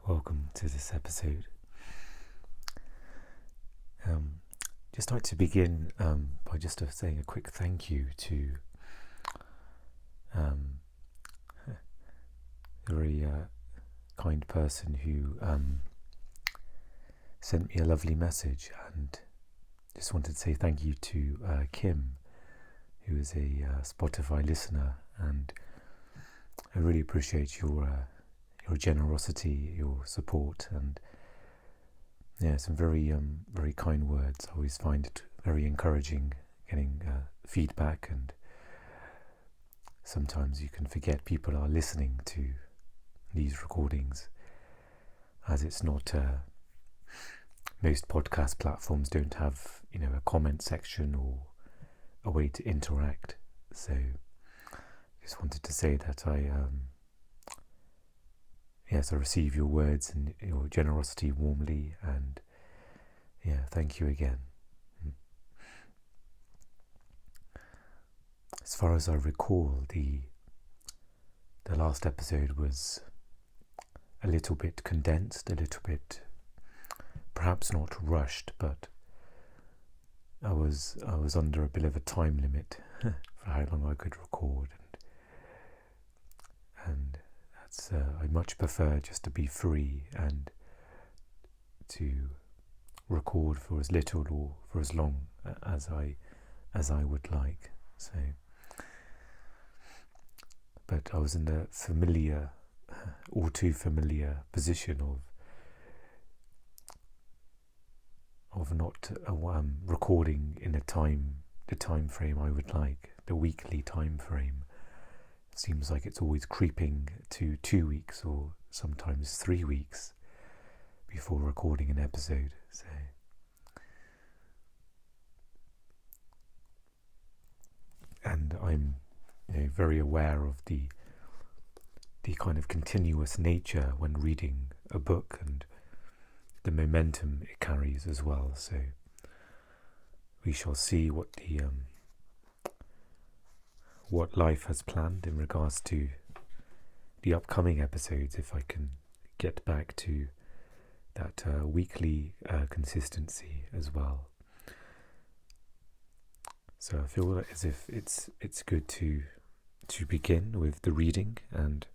Welcome to this episode. Just like to begin by just saying a quick thank you to a very kind person who sent me a lovely message, and just wanted to say thank you to Kim, who is a Spotify listener, and I really appreciate your generosity, your support, and some very kind words. I always find it very encouraging getting feedback, and sometimes you can forget people are listening to these recordings, as it's not most podcast platforms don't have a comment section or a way to interact. So just wanted to say that I receive your words and your generosity warmly, and thank you again. As far as I recall, the last episode was a little bit condensed, a little bit perhaps not rushed, but I was under a bit of a time limit for how long I could record, and I much prefer just to be free and to record for as little or for as long as I would like. So, but I was in the familiar, all too familiar position of not recording in the time frame I would like, the weekly time frame. Seems like it's always creeping to 2 weeks or sometimes 3 weeks before recording an episode. So, and I'm very aware of the kind of continuous nature when reading a book and the momentum it carries as well. So we shall see what what life has planned in regards to the upcoming episodes, if I can get back to that weekly consistency as well. So I feel as if it's good to begin with the reading, and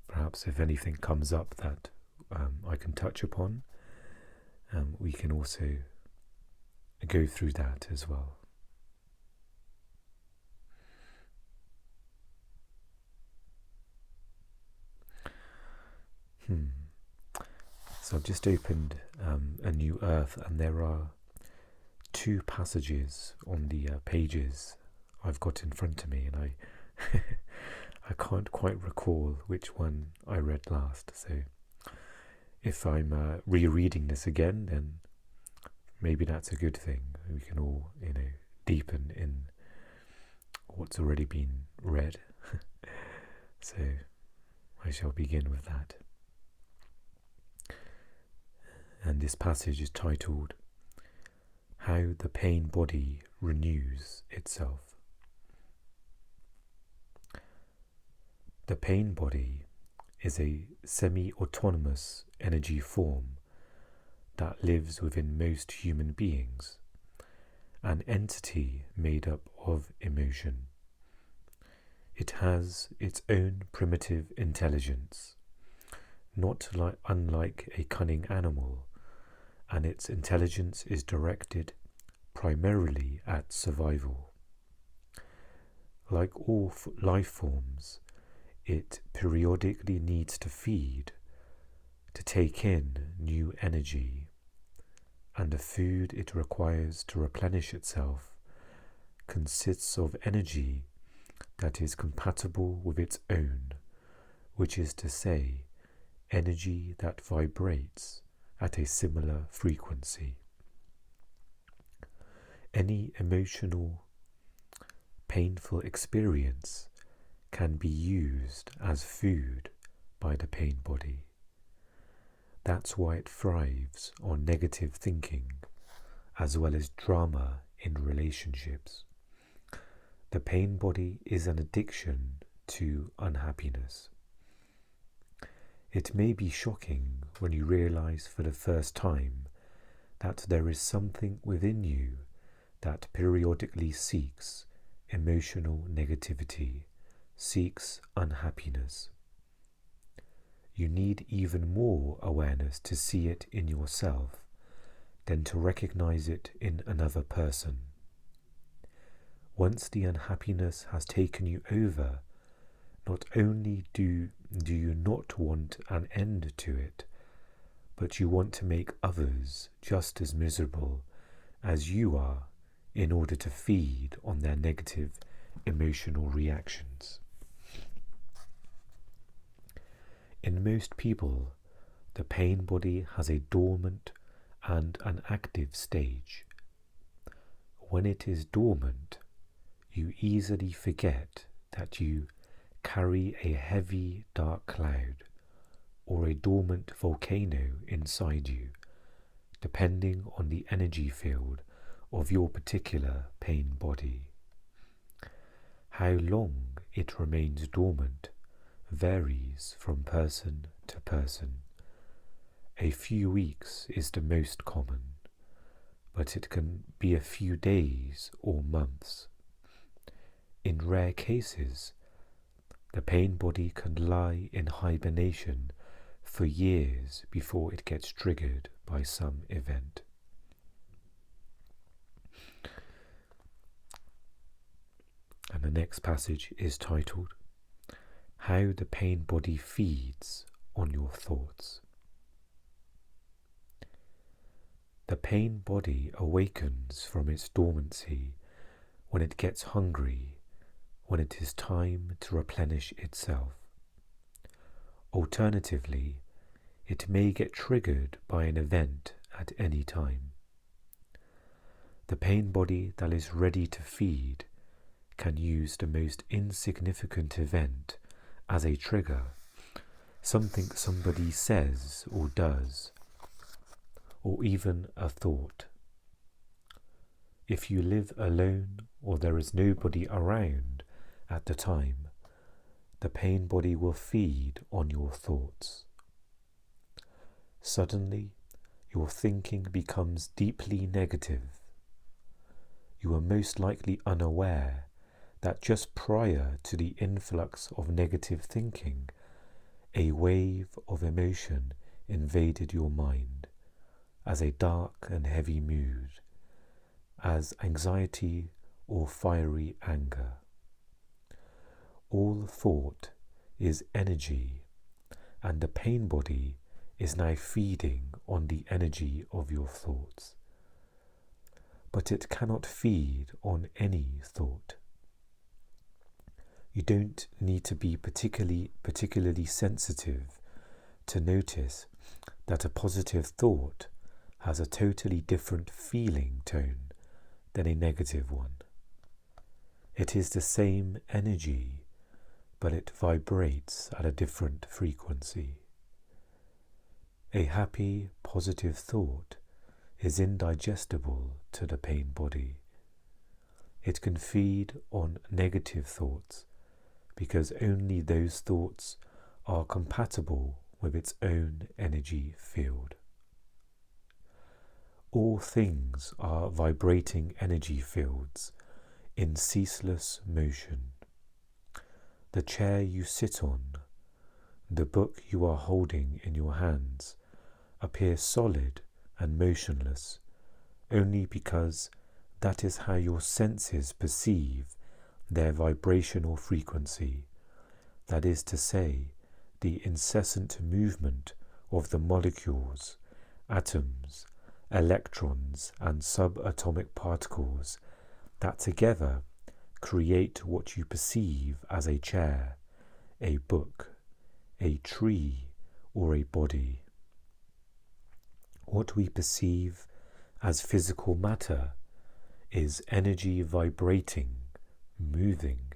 perhaps if anything comes up that I can touch upon, we can also go through that as well. So I've just opened A New Earth, and there are 2 passages on the pages I've got in front of me, and I I can't quite recall which one I read last. So if I'm rereading this again, then maybe that's a good thing. We can all deepen in what's already been read. So I shall begin with that. And this passage is titled, How the Pain Body Renews Itself. The pain body is a semi-autonomous energy form that lives within most human beings, an entity made up of emotion. It has its own primitive intelligence, not unlike a cunning animal, and its intelligence is directed primarily at survival. Like all life forms, it periodically needs to feed, to take in new energy, and the food it requires to replenish itself consists of energy that is compatible with its own, which is to say, energy that vibrates at a similar frequency. Any emotional, painful experience can be used as food by the pain body. That's why it thrives on negative thinking, as well as drama in relationships. The pain body is an addiction to unhappiness. It may be shocking when you realize for the first time that there is something within you that periodically seeks emotional negativity, seeks unhappiness. You need even more awareness to see it in yourself than to recognize it in another person. Once the unhappiness has taken you over, not only do you not want an end to it, but you want to make others just as miserable as you are in order to feed on their negative emotional reactions. In most people, the pain body has a dormant and an active stage. When it is dormant, you easily forget that you carry a heavy dark cloud or a dormant volcano inside you, depending on the energy field of your particular pain body. How long it remains dormant varies from person to person. A few weeks is the most common, but it can be a few days or months. In rare cases, the pain body can lie in hibernation for years before it gets triggered by some event. And the next passage is titled, How the Pain Body Feeds on Your Thoughts. The pain body awakens from its dormancy when it gets hungry, when it is time to replenish itself. Alternatively, it may get triggered by an event at any time. The pain body that is ready to feed can use the most insignificant event as a trigger, something somebody says or does, or even a thought. If you live alone or there is nobody around at the time, the pain body will feed on your thoughts. Suddenly, your thinking becomes deeply negative. You are most likely unaware that just prior to the influx of negative thinking, a wave of emotion invaded your mind as a dark and heavy mood, as anxiety or fiery anger. All thought is energy, and the pain body is now feeding on the energy of your thoughts. But it cannot feed on any thought. You don't need to be particularly sensitive to notice that a positive thought has a totally different feeling tone than a negative one. It is the same energy, but it vibrates at a different frequency. A happy, positive thought is indigestible to the pain body. It can feed on negative thoughts because only those thoughts are compatible with its own energy field. All things are vibrating energy fields in ceaseless motion. The chair you sit on, the book you are holding in your hands, appear solid and motionless only because that is how your senses perceive their vibrational frequency, that is to say, the incessant movement of the molecules, atoms, electrons and subatomic particles that together create what you perceive as a chair, a book, a tree, or a body. What we perceive as physical matter is energy vibrating, moving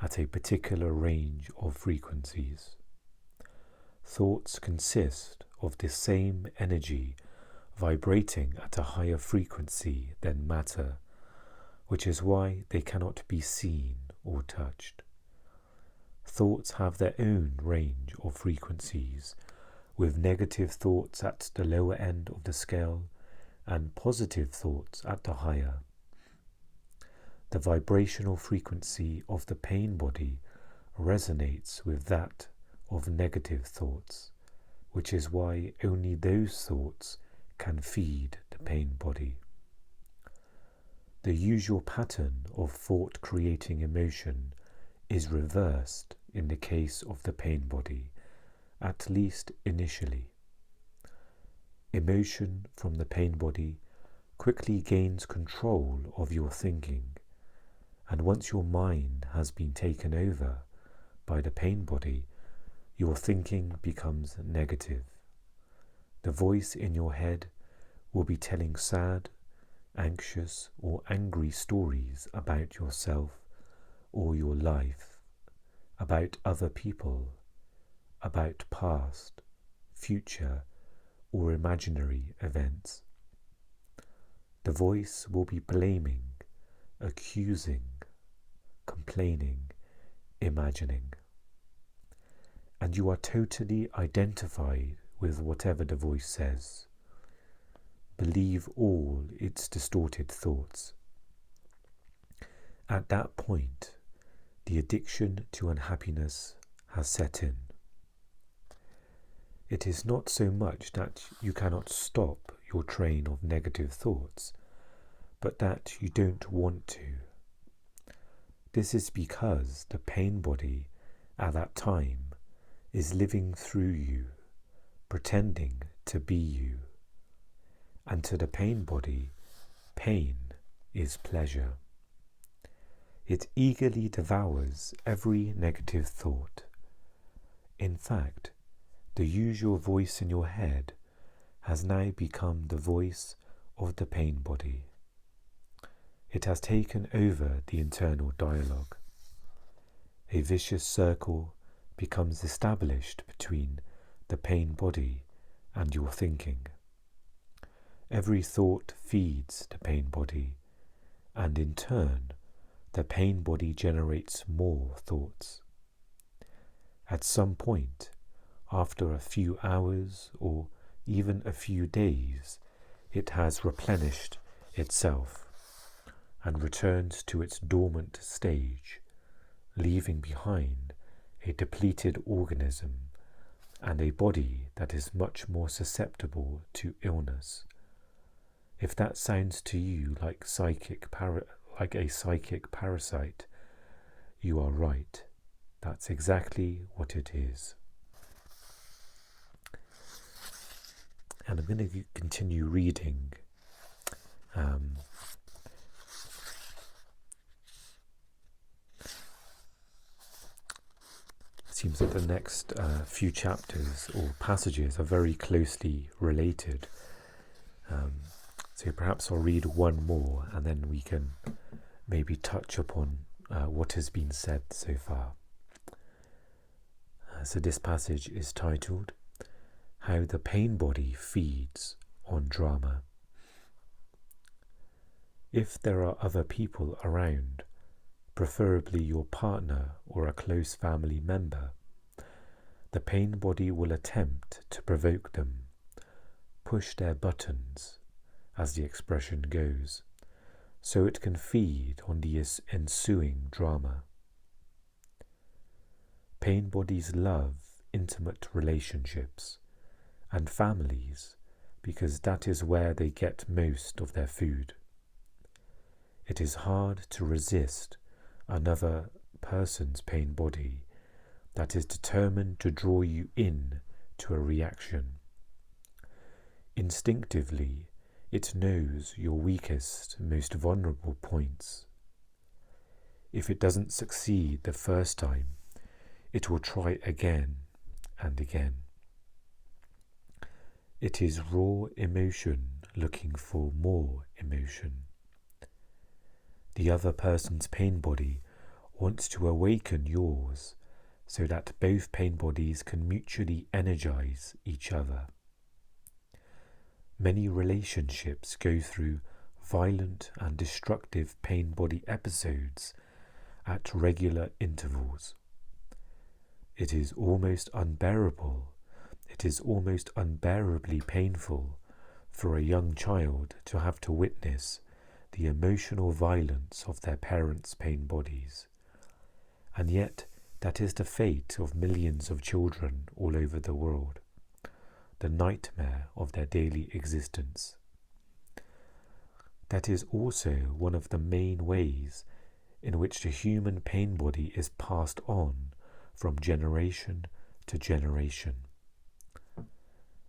at a particular range of frequencies. Thoughts consist of the same energy vibrating at a higher frequency than matter, which is why they cannot be seen or touched. Thoughts have their own range of frequencies, with negative thoughts at the lower end of the scale and positive thoughts at the higher. The vibrational frequency of the pain body resonates with that of negative thoughts, which is why only those thoughts can feed the pain body. The usual pattern of thought creating emotion is reversed in the case of the pain body, at least initially. Emotion from the pain body quickly gains control of your thinking, and once your mind has been taken over by the pain body, your thinking becomes negative. The voice in your head will be telling sad, anxious, or angry stories about yourself or your life, about other people, about past, future, or imaginary events. The voice will be blaming, accusing, complaining, imagining. And you are totally identified with whatever the voice says. Believe all its distorted thoughts. At that point, the addiction to unhappiness has set in. It is not so much that you cannot stop your train of negative thoughts, but that you don't want to. This is because the pain body at that time is living through you, pretending to be you. And to the pain body, pain is pleasure. It eagerly devours every negative thought. In fact, the usual voice in your head has now become the voice of the pain body. It has taken over the internal dialogue. A vicious circle becomes established between the pain body and your thinking. Every thought feeds the pain body, and in turn, the pain body generates more thoughts. At some point, after a few hours or even a few days, it has replenished itself and returns to its dormant stage, leaving behind a depleted organism and a body that is much more susceptible to illness. If that sounds to you like a psychic parasite, you are right. That's exactly what it is. And I'm going to continue reading. It seems that the next few chapters or passages are very closely related. So perhaps I'll read one more and then we can maybe touch upon what has been said so far. So this passage is titled, How the Pain Body Feeds on Drama. If there are other people around, preferably your partner or a close family member, the pain body will attempt to provoke them, push their buttons, as the expression goes, so it can feed on the ensuing drama. Pain bodies love intimate relationships and families because that is where they get most of their food. It is hard to resist another person's pain body that is determined to draw you in to a reaction. Instinctively, it knows your weakest, most vulnerable points. If it doesn't succeed the first time, it will try again and again. It is raw emotion looking for more emotion. The other person's pain body wants to awaken yours so that both pain bodies can mutually energize each other. Many relationships go through violent and destructive pain body episodes at regular intervals. It is almost unbearable. It is almost unbearably painful for a young child to have to witness the emotional violence of their parents' pain bodies. And yet, that is the fate of millions of children all over the world, the nightmare of their daily existence. That is also one of the main ways in which the human pain body is passed on from generation to generation.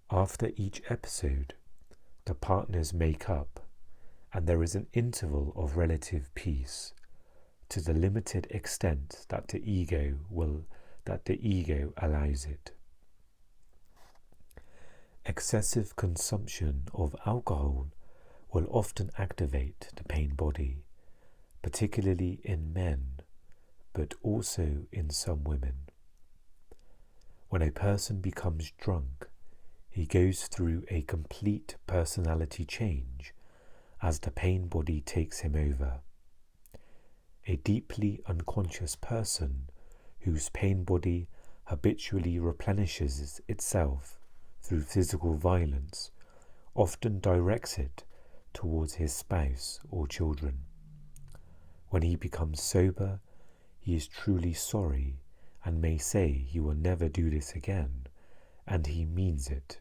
After each episode, the partners make up, and there is an interval of relative peace, to the limited extent that the ego allows it. Excessive consumption of alcohol will often activate the pain body, particularly in men, but also in some women. When a person becomes drunk, he goes through a complete personality change as the pain body takes him over. A deeply unconscious person whose pain body habitually replenishes itself through physical violence often directs it towards his spouse or children. When he becomes sober, he is truly sorry and may say he will never do this again, and he means it.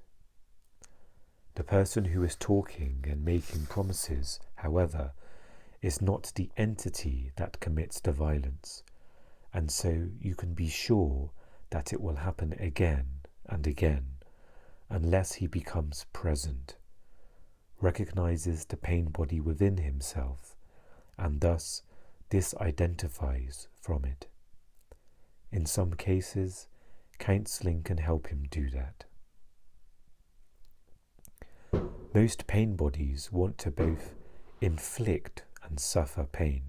The person who is talking and making promises, however, is not the entity that commits the violence, and so you can be sure that it will happen again and again, unless he becomes present, recognizes the pain body within himself, and thus disidentifies from it. In some cases, counseling can help him do that. Most pain bodies want to both inflict and suffer pain,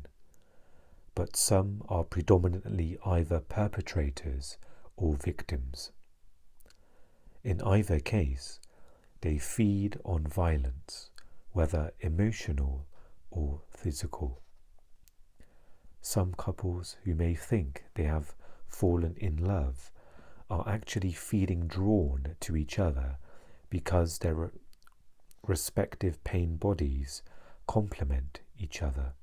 but some are predominantly either perpetrators or victims. In either case, they feed on violence, whether emotional or physical. Some couples who may think they have fallen in love are actually feeling drawn to each other because their respective pain bodies complement each other.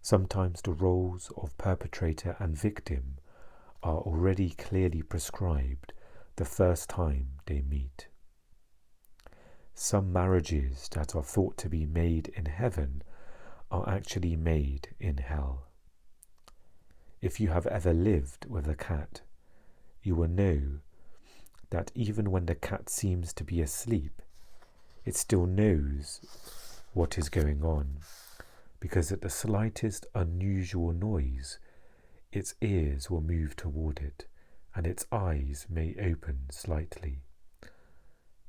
Sometimes the roles of perpetrator and victim are already clearly prescribed the first time they meet. Some marriages that are thought to be made in heaven are actually made in hell. If you have ever lived with a cat, you will know that even when the cat seems to be asleep, it still knows what is going on, because at the slightest unusual noise, its ears will move toward it, and its eyes may open slightly.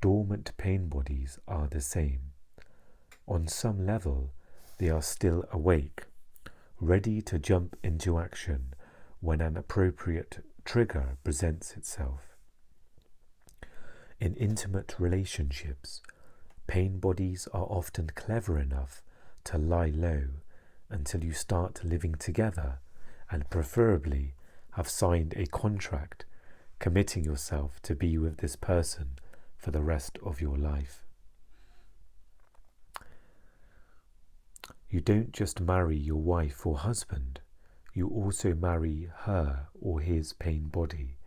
Dormant pain bodies are the same. On some level, they are still awake, ready to jump into action when an appropriate trigger presents itself. In intimate relationships, pain bodies are often clever enough to lie low until you start living together and preferably have signed a contract committing yourself to be with this person for the rest of your life. You don't just marry your wife or husband, you also marry her or his pain body,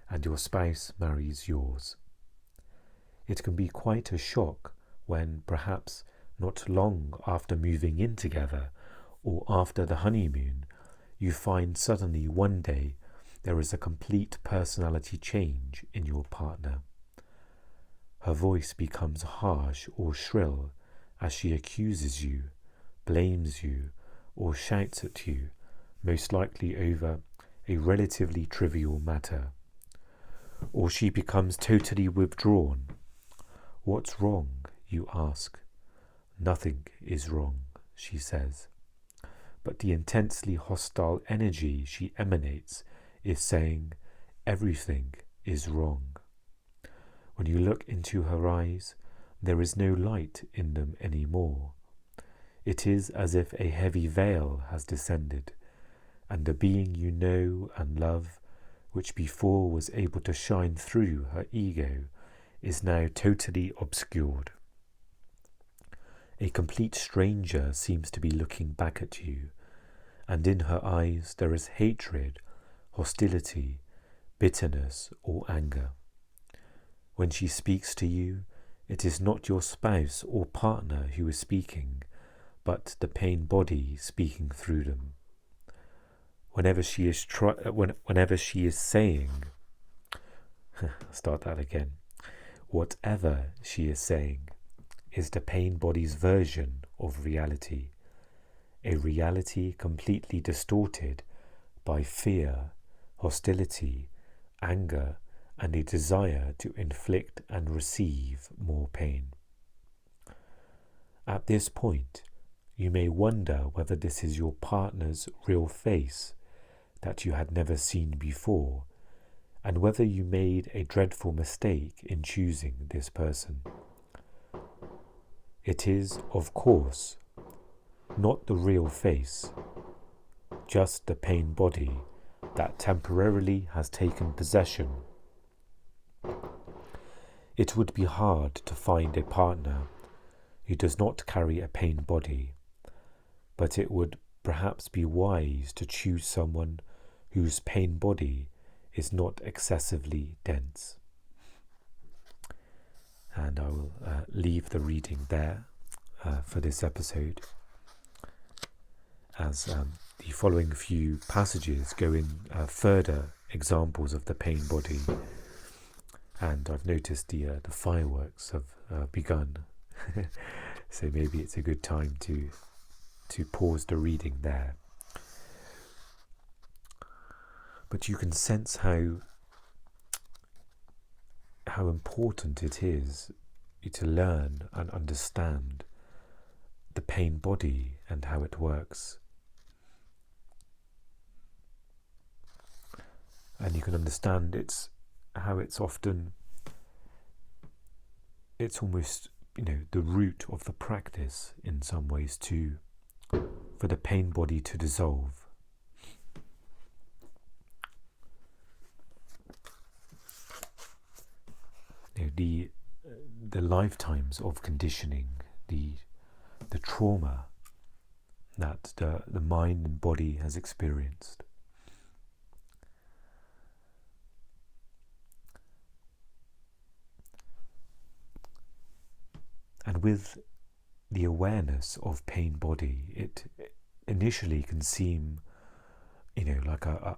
and your spouse marries yours. It can be quite a shock when, perhaps not long after moving in together or after the honeymoon, you find suddenly one day there is a complete personality change in your partner. Her voice becomes harsh or shrill as she accuses you, blames you, or shouts at you, most likely over a relatively trivial matter. Or she becomes totally withdrawn. What's wrong, you ask. Nothing is wrong, she says. But the intensely hostile energy she emanates is saying everything is wrong. When you look into her eyes, there is no light in them anymore. It is as if a heavy veil has descended, and the being you know and love which before was able to shine through her ego, is now totally obscured. A complete stranger seems to be looking back at you, and in her eyes there is hatred, hostility, bitterness, or anger. When she speaks to you, it is not your spouse or partner who is speaking, but the pain body speaking through them. Whenever she is saying, start that again. Whatever she is saying is the pain body's version of reality, a reality completely distorted by fear, hostility, anger, and a desire to inflict and receive more pain. At this point, you may wonder whether this is your partner's real face that you had never seen before, and whether you made a dreadful mistake in choosing this person. It is, of course, not the real face, just the pain body that temporarily has taken possession. It would be hard to find a partner who does not carry a pain body, but it would perhaps be wise to choose someone whose pain body is not excessively dense. And I will leave the reading there for this episode, as the following few passages go in further examples of the pain body, and I've noticed the fireworks have begun, so maybe it's a good time to pause the reading there. But you can sense how important it is to learn and understand the pain body and how it works. And you can understand how it's often, it's almost, the root of the practice in some ways for the pain body to dissolve. The lifetimes of conditioning, the trauma that the mind and body has experienced. And with the awareness of pain body, it initially can seem, like a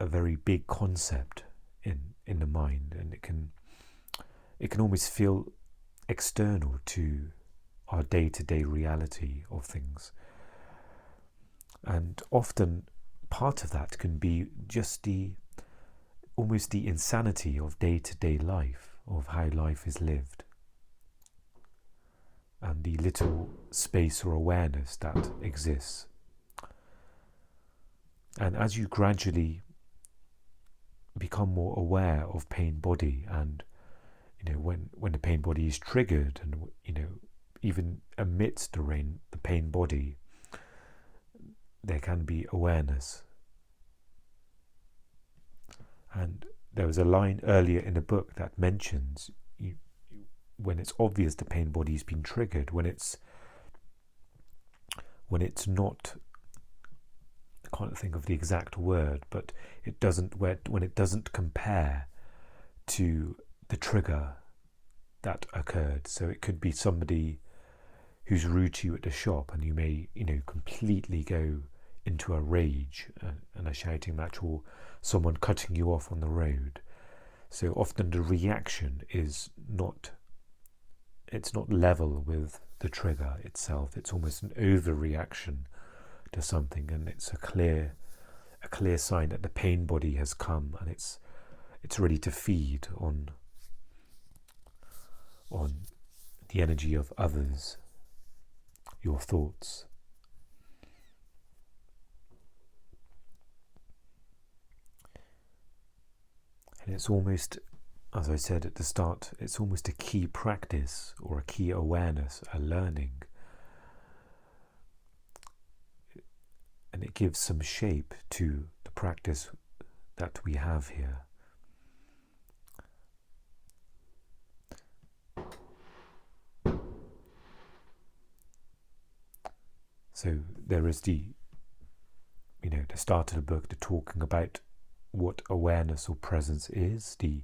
very big concept in the mind, and it can almost feel external to our day-to-day reality of things. And often part of that can be just almost the insanity of day-to-day life, of how life is lived, and the little space or awareness that exists. And as you gradually become more aware of pain body, and when the pain body is triggered, and even amidst the pain body, there can be awareness. And there was a line earlier in the book that mentions when it's obvious the pain body has been triggered, when it's not, I can't think of the exact word, but when it doesn't compare to the trigger that occurred. So it could be somebody who's rude to you at the shop, and you may completely go into a rage and a shouting match, or someone cutting you off on the road. So often the reaction is not level with the trigger itself. It's almost an overreaction to something, and it's a clear sign that the pain body has come, and it's ready to feed on the energy of others, your thoughts. And it's almost, as I said at the start, it's almost a key practice or a key awareness, a learning. And it gives some shape to the practice that we have here. So there is the start of the book, the talking about what awareness or presence is, the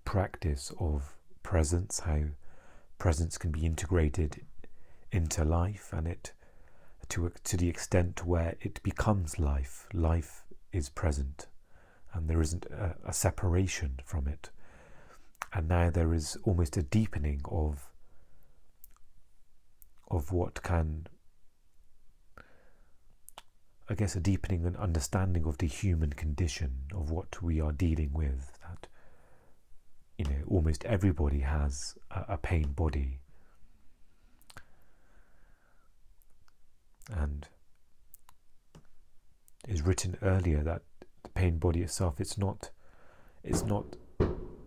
practice of presence, how presence can be integrated into life, and it to the extent where it becomes life. Life is present, and there isn't a separation from it. And now there is almost a deepening of what can, I guess, a deepening and understanding of the human condition, of what we are dealing with, that almost everybody has a pain body. And it's written earlier that the pain body itself, it's not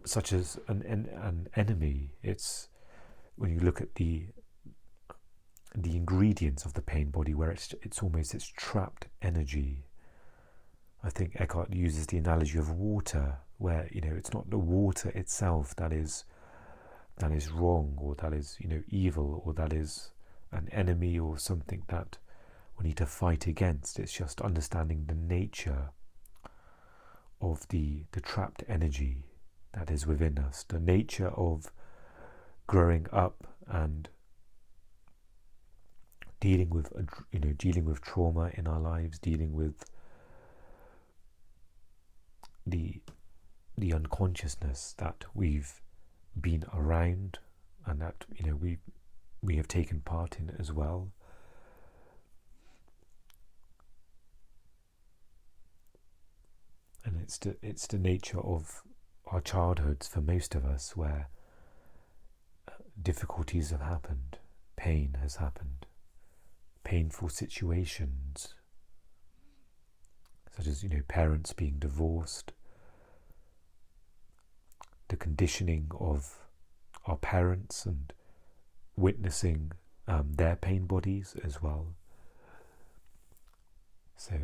such as an enemy. It's, when you look at the ingredients of the pain body, where it's trapped energy. I think Eckhart uses the analogy of water, where it's not the water itself that is wrong, or that is evil, or that is an enemy, or something that we need to fight against. It's just understanding the nature of the trapped energy that is within us, the nature of growing up and dealing with trauma in our lives, dealing with the unconsciousness that we've been around, and that we have taken part in as well. And it's the nature of our childhoods for most of us, where difficulties have happened, pain has happened, painful situations, such as parents being divorced, the conditioning of our parents, and witnessing their pain bodies as well. So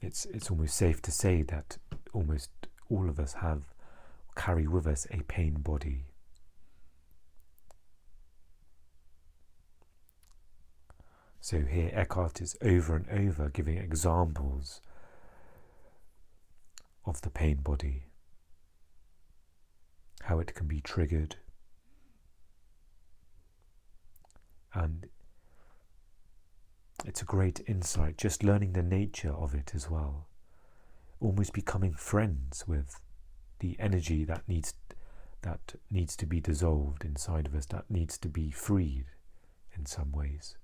it's almost safe to say that almost all of us carry with us a pain body. So here Eckhart is over and over giving examples of the pain body, how it can be triggered, and it's a great insight, just learning the nature of it as well, almost becoming friends with the energy that needs to be dissolved inside of us, that needs to be freed in some ways.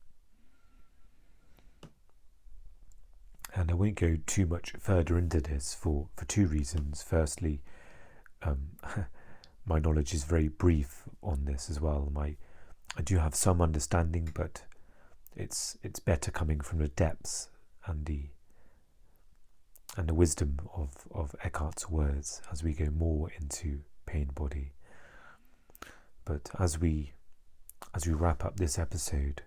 And I won't go too much further into this for two reasons. Firstly, my knowledge is very brief on this as well. I do have some understanding, but it's better coming from the depths and the wisdom of Eckhart's words as we go more into pain body. But as we wrap up this episode,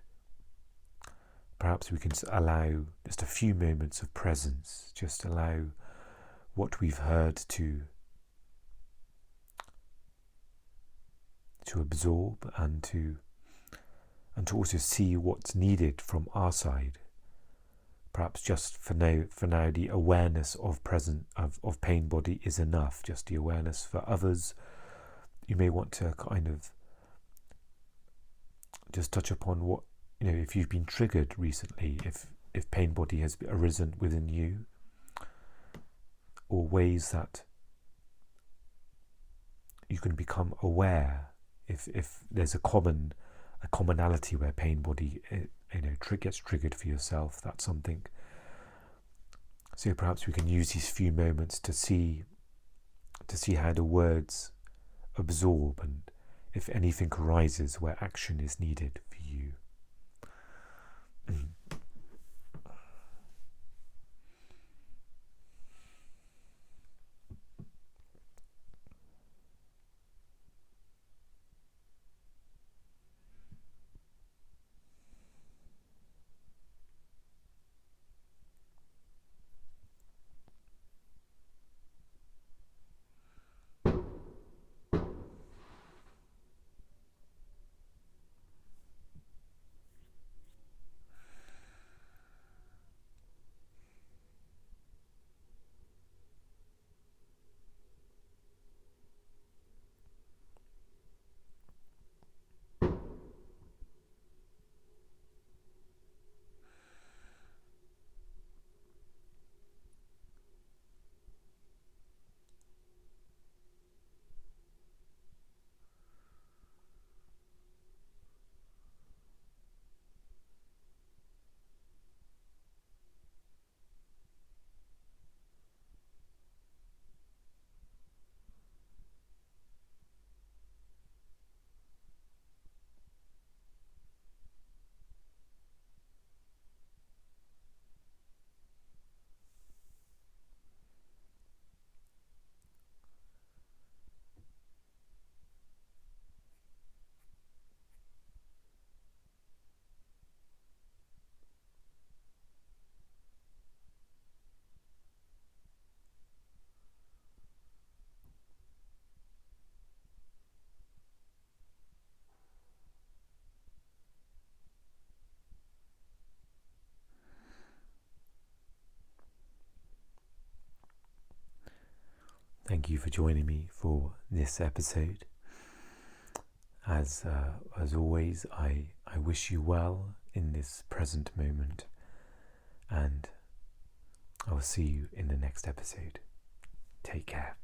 perhaps we can allow just a few moments of presence, just allow what we've heard to absorb, and to also see what's needed from our side. Perhaps just for now the awareness of pain body is enough, just the awareness. For others, you may want to kind of just touch upon what, if you've been triggered recently, if pain body has arisen within you, or ways that you can become aware, if there's a commonality where pain body gets triggered for yourself. That's something. So perhaps we can use these few moments to see how the words absorb, and if anything arises where action is needed for you. Thank you for joining me for this episode. As always, I wish you well in this present moment, and I will see you in the next episode. Take care.